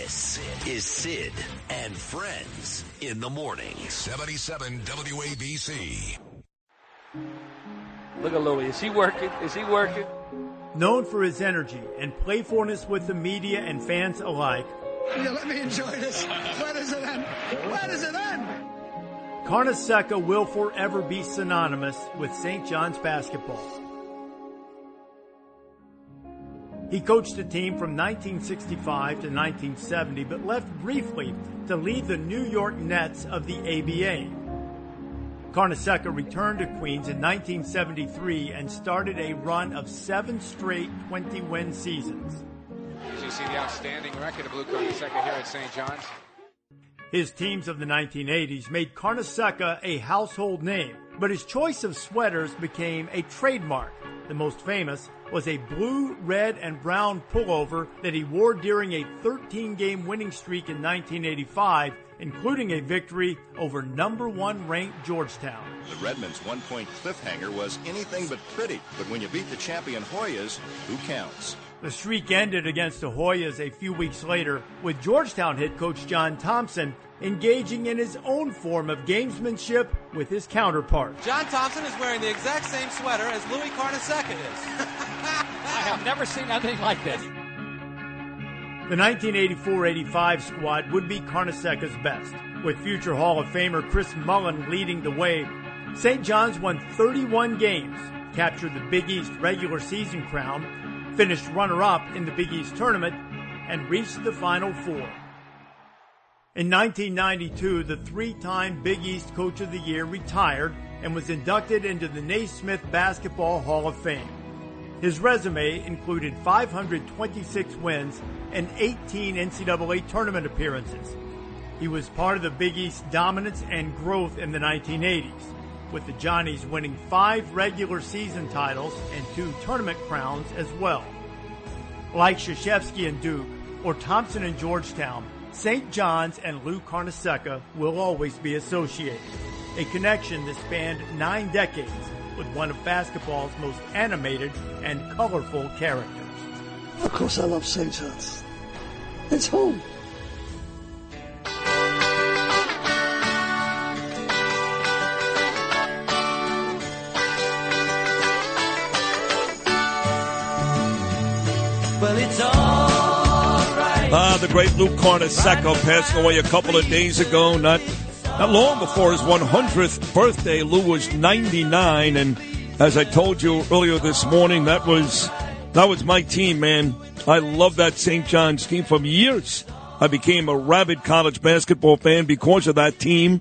This is Sid and Friends in the Morning. 77 WABC. Look at Louie. Is he working? Known for his energy and playfulness with the media and fans alike. Yeah, let me enjoy this. Where does it end? Where does it end? Carnesecca will forever be synonymous with St. John's basketball. He coached the team from 1965 to 1970, but left briefly to lead the New York Nets of the ABA. Carnesecca returned to Queens in 1973 and started a run of 7 straight 20-win seasons. As you see the outstanding record of Lou Carnesecca here at St. John's. His teams of the 1980s made Carnesecca a household name, but his choice of sweaters became a trademark. The most famous was a blue, red, and brown pullover that he wore during a 13-game winning streak in 1985, including a victory over number 1 ranked Georgetown. The Redmen's one-point cliffhanger was anything but pretty, but when you beat the champion Hoyas, who counts? The streak ended against the Hoyas a few weeks later, with Georgetown head coach John Thompson engaging in his own form of gamesmanship with his counterpart. John Thompson is wearing the exact same sweater as Louis Carnesecca is. I have never seen anything like this. The 1984-85 squad would be Carnesecca's best, with future Hall of Famer Chris Mullin leading the way. St. John's won 31 games, captured the Big East regular season crown, finished runner-up in the Big East tournament, and reached the Final Four. In 1992, the 3-time Big East Coach of the Year retired and was inducted into the Naismith Basketball Hall of Fame. His resume included 526 wins and 18 NCAA tournament appearances. He was part of the Big East dominance and growth in the 1980s, with the Johnnies winning 5 regular season titles and 2 tournament crowns as well. Like Krzyzewski and Duke, or Thompson and Georgetown, St. John's and Lou Carnesecca will always be associated, a connection that spanned 9 decades with one of basketball's most animated and colorful characters. Of course I love St. John's. It's home. Well, it's all right. The great Lou Carnesecca passed away a couple of days ago, not long before his 100th birthday. Lou was 99, and as I told you earlier this morning, that was my team, man. I love that St. John's team. For years, I became a rabid college basketball fan because of that team.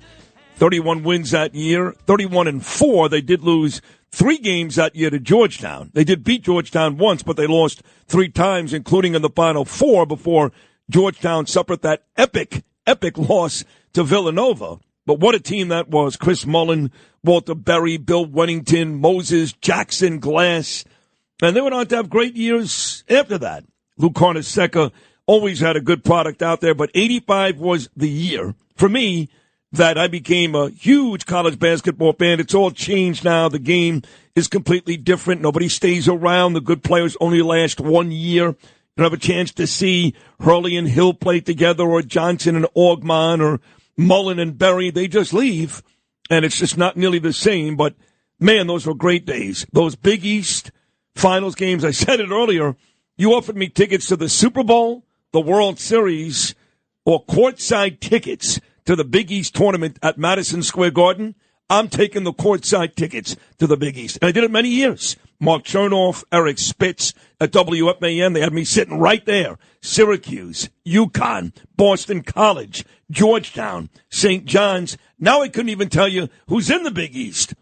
31 wins that year, 31-4. They did lose 3 games that year to Georgetown. They did beat Georgetown once, but they lost 3 times, including in the Final Four, before Georgetown suffered that epic loss to Villanova. But what a team that was. Chris Mullin, Walter Berry, Bill Wennington, Moses, Jackson, Glass. And they went on to have great years after that. Lou Carnesecca always had a good product out there, but 85 was the year, for me, that I became a huge college basketball fan. It's all changed now. The game is completely different. Nobody stays around. The good players only last 1 year. You don't have a chance to see Hurley and Hill play together, or Johnson and Augmon, or Mullin and Berry. They just leave, and it's just not nearly the same. But, man, those were great days. Those Big East Finals games, I said it earlier, you offered me tickets to the Super Bowl, the World Series, or courtside tickets to the Big East tournament at Madison Square Garden. I'm taking the courtside tickets to the Big East. And I did it many years. Mark Chernoff, Eric Spitz at WFAN. They had me sitting right there. Syracuse, UConn, Boston College, Georgetown, St. John's. Now I couldn't even tell you who's in the Big East.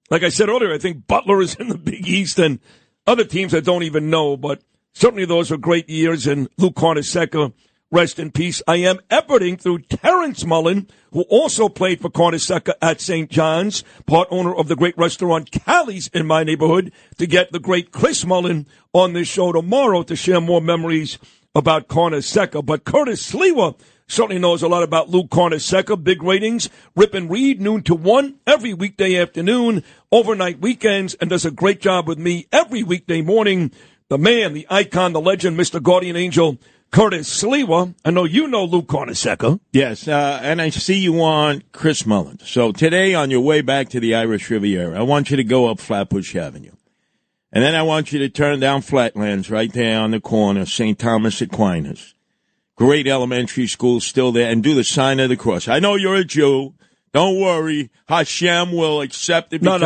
Like I said earlier, I think Butler is in the Big East and other teams I don't even know. But certainly those were great years. And Lou Carnesecca, rest in peace. I am efforting through Terrence Mullin, who also played for Carnesecca at St. John's, part owner of the great restaurant Callie's in my neighborhood, to get the great Chris Mullin on this show tomorrow to share more memories about Carnesecca. But Curtis Sliwa certainly knows a lot about Lou Carnesecca. Big ratings, Rip and Read, noon to 1, every weekday afternoon, overnight weekends, and does a great job with me every weekday morning. The man, the icon, the legend, Mr. Guardian Angel, Curtis Sliwa. I know you know Lou Carnesecca. Yes, and I see you on Chris Mullins. So today, on your way back to the Irish Riviera, I want you to go up Flatbush Avenue. And then I want you to turn down Flatlands right there on the corner, St. Thomas Aquinas. Great elementary school still there, and do the sign of the cross. I know you're a Jew. Don't worry. Hashem will accept it. No.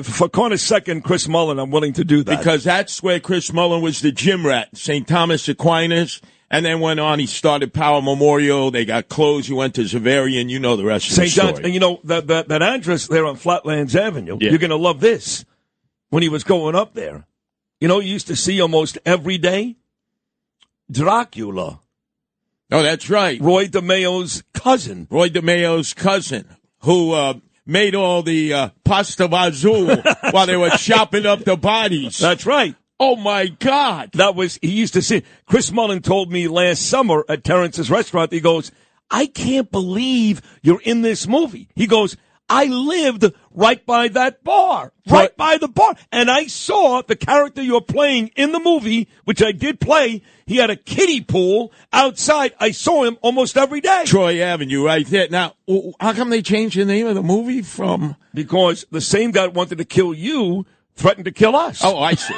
For Carnesecca and Chris Mullen, I'm willing to do that. Because that's where Chris Mullen was the gym rat, St. Thomas Aquinas. And then went on, he started Power Memorial. They got closed. He went to Zavarian. You know the rest of the story. St. John's, and you know, that address there on Flatlands Avenue, You're going to love this. When he was going up there, you know, you used to see almost every day Dracula. Oh, that's right. Roy DeMeo's cousin. Who made all the pasta vazul while they were chopping up the bodies. That's right. Oh, my God. He used to see. Chris Mullen told me last summer at Terrence's restaurant, he goes, I can't believe you're in this movie. He goes, I lived right by that bar, right by the bar. And I saw the character you're playing in the movie, which I did play. He had a kiddie pool outside. I saw him almost every day. Troy Avenue, right there. Now, how come they changed the name of the movie from? Because the same guy that wanted to kill you threatened to kill us. Oh, I see.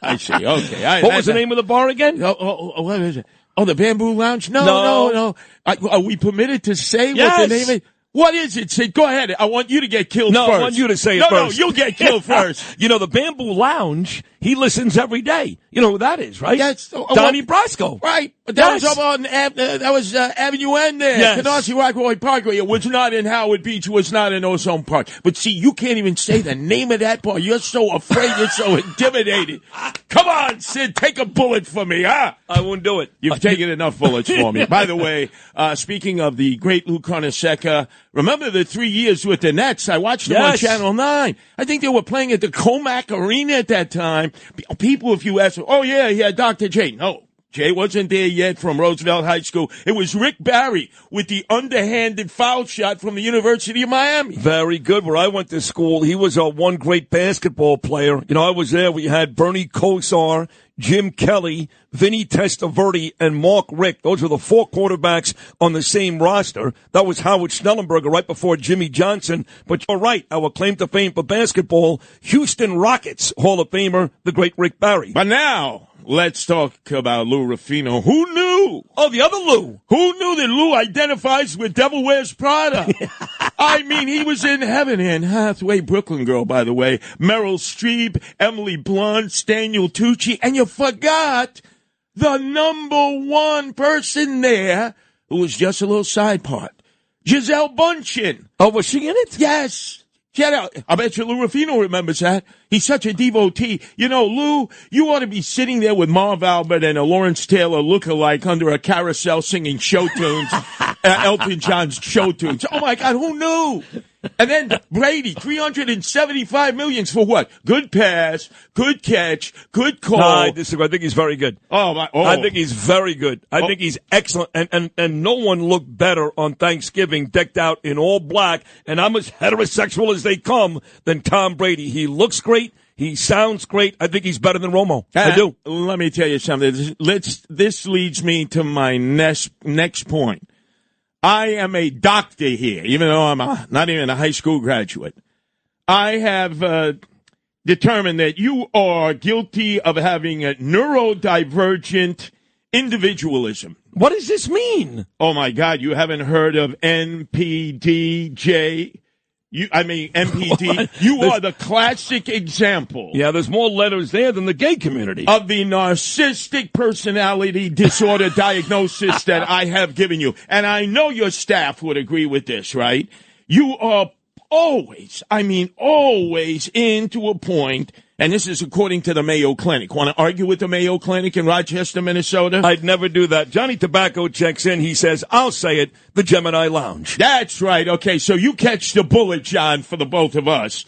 I see. Okay. What was the name of the bar again? What is it? Oh, the Bamboo Lounge? No. Are we permitted to say what the name is? What is it, Sid? Go ahead. I want you to get killed first. No, I want you to say it first. No, you'll get killed first. You know, the Bamboo Lounge, he listens every day. You know who that is, right? Yes. Donnie Brasco. Right. But that was up on Avenue N there. Yes. Canarsie Rockaway Parkway. It was not in Howard Beach. It was not in Ozone Park. But see, you can't even say the name of that bar. You're so afraid. You're so intimidated. Come on, Sid. Take a bullet for me, huh? I won't do it. You've taken enough bullets for me. By the way, speaking of the great Lou Carnesecca, remember the 3 years with the Nets? I watched them on Channel 9. I think they were playing at the Comac Arena at that time. People, if you ask them, he had Dr. J. No, Jay wasn't there yet from Roosevelt High School. It was Rick Barry with the underhanded foul shot from the University of Miami. Very good. Where I went to school, he was one great basketball player. You know, I was there. We had Bernie Kosar, Jim Kelly, Vinny Testaverde, and Mark Richt. Those were the four quarterbacks on the same roster. That was Howard Schnellenberger right before Jimmy Johnson. But you're right, our claim to fame for basketball, Houston Rockets Hall of Famer, the great Rick Barry. But now, let's talk about Lou Ruffino. Who knew? Oh, the other Lou. Who knew that Lou identifies with Devil Wears Prada? I mean, he was in heaven. Anne Hathaway, Brooklyn girl, by the way. Meryl Streep, Emily Blunt, Daniel Tucci. And you forgot the number one person there who was just a little side part. Gisele Bündchen. Oh, was she in it? Yes. Get out. I bet you Lou Ruffino remembers that. He's such a devotee. You know, Lou, you ought to be sitting there with Marv Albert and a Lawrence Taylor lookalike under a carousel singing show tunes, Elton John's show tunes. Oh, my God, who knew? And then Brady, $375 million for what? Good pass, good catch, good call. No, I disagree. I think he's very good. I think he's very good. I think he's excellent. And no one looked better on Thanksgiving decked out in all black, and I'm as heterosexual as they come, than Tom Brady. He looks great. He sounds great. I think he's better than Romo. I do. Let me tell you something. This leads me to my next point. I am a doctor here, even though I'm not even a high school graduate. I have determined that you are guilty of having a neurodivergent individualism. What does this mean? Oh, my God, you haven't heard of NPDJ? MPD. You are the classic example. Yeah, there's more letters there than the gay community. Of the narcissistic personality disorder diagnosis that I have given you. And I know your staff would agree with this, right? You are always into a point, and this is according to the Mayo Clinic. Want to argue with the Mayo Clinic in Rochester, Minnesota? I'd never do that. Johnny Tobacco checks in. He says, I'll say it, the Gemini Lounge. That's right. Okay, so you catch the bullet, John, for the both of us.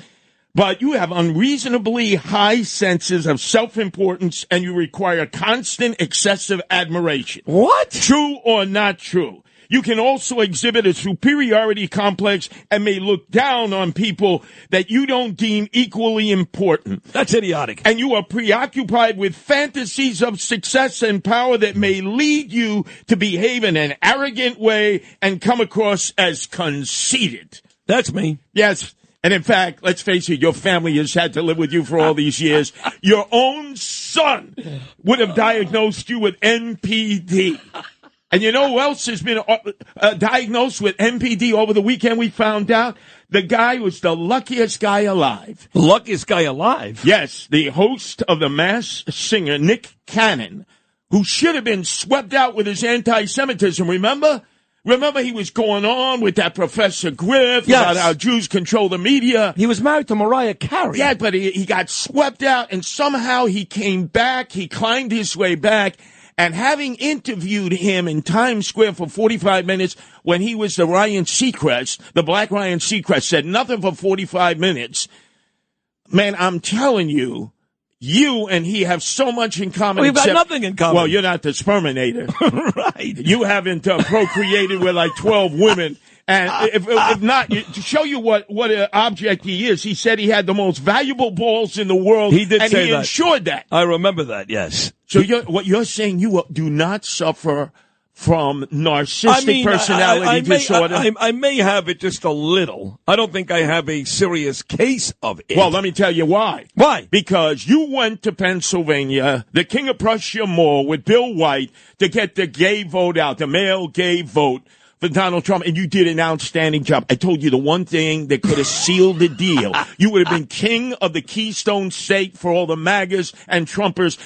But you have unreasonably high senses of self-importance, and you require constant excessive admiration. What? True or not true? You can also exhibit a superiority complex and may look down on people that you don't deem equally important. That's idiotic. And you are preoccupied with fantasies of success and power that may lead you to behave in an arrogant way and come across as conceited. That's me. Yes. And in fact, let's face it, your family has had to live with you for all these years. Your own son would have diagnosed you with NPD. And you know who else has been diagnosed with NPD over the weekend? We found out the guy was the luckiest guy alive. The luckiest guy alive? Yes, the host of The Masked Singer, Nick Cannon, who should have been swept out with his anti-Semitism, remember? Remember he was going on with that Professor Griff about how Jews control the media. He was married to Mariah Carey. Yeah, but he got swept out, and somehow he came back. He climbed his way back. And having interviewed him in Times Square for 45 minutes when he was the Ryan Seacrest, the black Ryan Seacrest, said nothing for 45 minutes. Man, I'm telling you, you and he have so much in common. We've got nothing in common. Well, you're not the sperminator. Right. You haven't procreated with like 12 women. And if not, to show you what an object he is, he said he had the most valuable balls in the world. He did and say he that. ensured that. I remember that, yes. So what you're saying, you do not suffer from narcissistic personality disorder? I may have it just a little. I don't think I have a serious case of it. Well, let me tell you why. Why? Because you went to Pennsylvania, the King of Prussia Mall, with Bill White to get the gay vote out, the male gay vote for Donald Trump, and you did an outstanding job. I told you the one thing that could have sealed the deal. You would have been king of the Keystone State for all the MAGAs and Trumpers.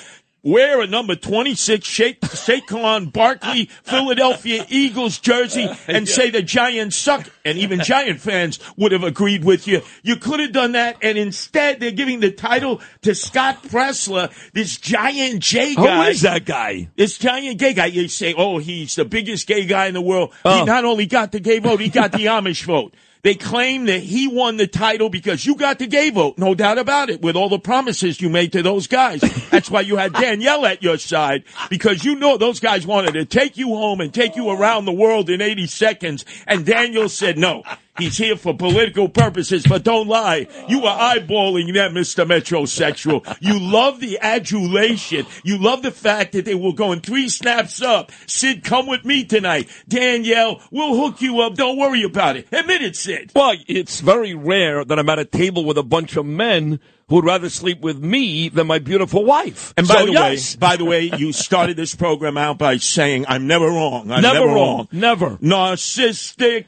Wear a number 26 Saquon Barkley Philadelphia Eagles jersey and say the Giants suck. And even Giant fans would have agreed with you. You could have done that, and instead they're giving the title to Scott Pressler, this giant gay guy. Who is that guy? This giant gay guy. You say, oh, he's the biggest gay guy in the world. He not only got the gay vote, he got the Amish vote. They claim that he won the title because you got the gay vote, no doubt about it, with all the promises you made to those guys. That's why you had Danielle at your side, because you know those guys wanted to take you home and take you around the world in 80 seconds. And Daniel said, no, he's here for political purposes, but don't lie. You were eyeballing them, Mr. Metrosexual. You love the adulation. You love the fact that they were going 3 snaps up. Sid, come with me tonight. Danielle, we'll hook you up. Don't worry about it. Admit it, Sid. Well, it's very rare that I'm at a table with a bunch of men who would rather sleep with me than my beautiful wife. And by the way, you started this program out by saying, I'm never wrong. I'm never wrong. Never. Narcissistic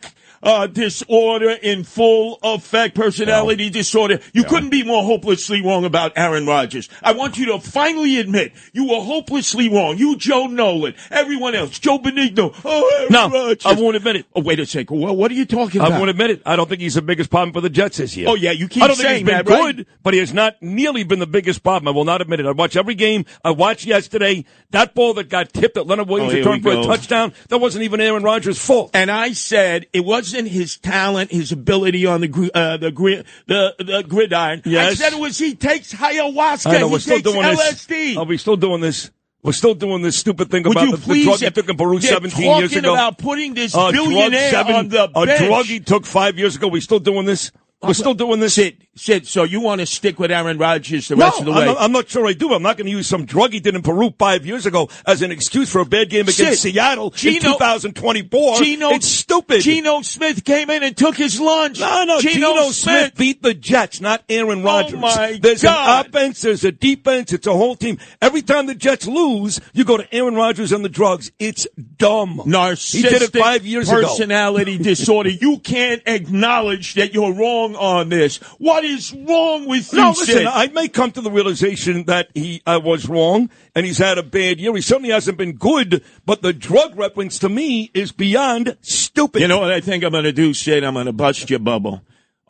disorder in full effect, personality disorder. You couldn't be more hopelessly wrong about Aaron Rodgers. I want you to finally admit you were hopelessly wrong. You, Joe Nolan, everyone else, Joe Benigno. Oh, Aaron Rodgers. I won't admit it. Oh, wait a second. Well, what are you talking about? I won't admit it. I don't think he's the biggest problem for the Jets this year. Oh, yeah, you keep saying that. I don't saying think he's been that, good, right? but he has not nearly been the biggest problem. I will not admit it. I watch every game. I watched yesterday. That ball that got tipped that Leonard Williams returned for a touchdown, that wasn't even Aaron Rodgers' fault. And I said it wasn't his talent, his ability on the gridiron. Yes. I said it was he takes ayahuasca. I know, he takes LSD. This. Are we still doing this? We're still doing this stupid thing Would about you the drug he took in Peru 17 years ago. About putting this billionaire on the bench. A drug he took 5 years ago. We still doing this? We're still doing this? Sid, so you want to stick with Aaron Rodgers the rest of the way? I'm not sure I do. I'm not going to use some drug he did in Peru 5 years ago as an excuse for a bad game against Seattle in 2024. It's stupid. Geno Smith came in and took his lunch. No. Geno Smith beat the Jets, not Aaron Rodgers. Oh, my There's God. an offense, there's a defense, it's a whole team. Every time the Jets lose, you go to Aaron Rodgers and the drugs. It's dumb. Narcissistic he did it 5 years ago. Personality disorder. You can't acknowledge that you're wrong on this. What is wrong with you, No, listen, Sid? I may come to the realization that he was wrong, and he's had a bad year. He certainly hasn't been good, but the drug reference to me is beyond stupid. You know what I think I'm going to do, Sid? I'm going to bust your bubble.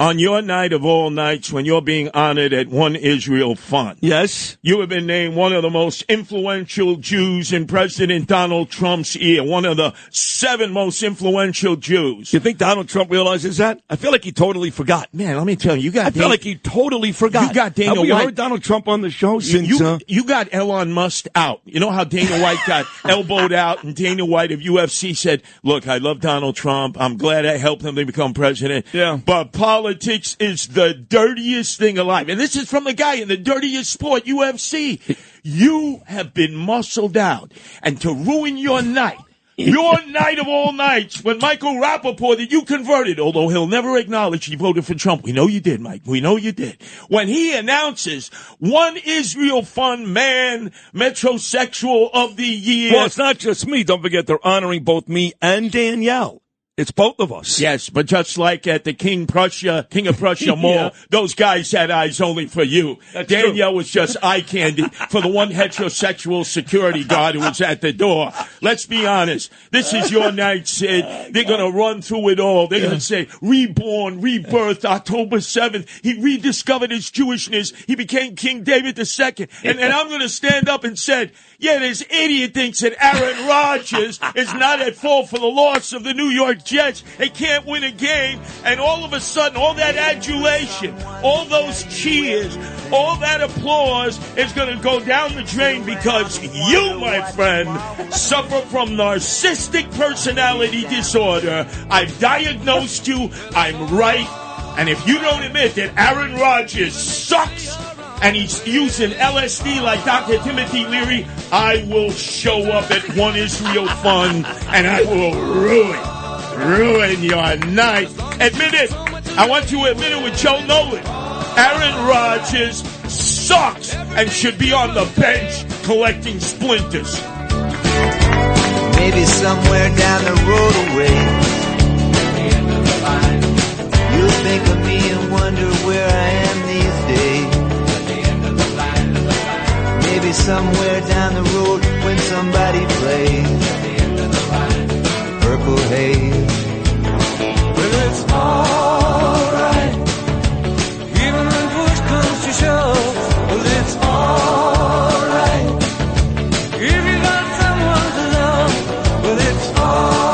on your night of all nights when you're being honored at One Israel Fund. Yes. You have been named one of the most influential Jews in President Donald Trump's ear, one of the 7 most influential Jews. You think Donald Trump realizes that? I feel like he totally forgot. Man, let me tell you, I feel like he totally forgot. You got Dana Have we White. heard Donald Trump on the show since? You got Elon Musk out. You know how Dana White got elbowed out, and Dana White of UFC said, look, I love Donald Trump. I'm glad I helped him to become president. Yeah. But politics is the dirtiest thing alive. And this is from the guy in the dirtiest sport, UFC. You have been muscled out. And to ruin your night, your night of all nights, when Michael Rappaport, that you converted, although he'll never acknowledge he voted for Trump. We know you did, Mike. We know you did. When he announces One Israel Fund Man Metrosexual of the Year. Well, it's not just me. Don't forget, they're honoring both me and Danielle. It's both of us. Yes, but just like at the King of Prussia Mall, those guys had eyes only for you. That's Danielle true. was just eye candy for the one heterosexual security guard who was at the door. Let's be honest. This is your night, Sid. They're going to run through it all. They're going to say, reborn, rebirth, October 7th. He rediscovered his Jewishness. He became King David II. And I'm going to stand up and say, yeah, this idiot thinks that Aaron Rodgers is not at fault for the loss of the New York Jets. They can't win a game, and all of a sudden, all that adulation, all those cheers, all that applause is going to go down the drain because you, my friend, suffer from narcissistic personality disorder. I've diagnosed you. I'm right. And if you don't admit that Aaron Rodgers sucks and he's using LSD like Dr. Timothy Leary, I will show up at One Israel Fund and I will ruin your night. Admit it. I want you to admit it with Joe Nolan. Aaron Rodgers sucks and should be on the bench collecting splinters. Maybe somewhere down the road away, you'll think of me and wonder where I am these days. Maybe somewhere down the road when somebody plays Purple Haze. Well, it's alright, even when push comes to shove. Well, it's alright, if you got someone to love. Well, it's alright.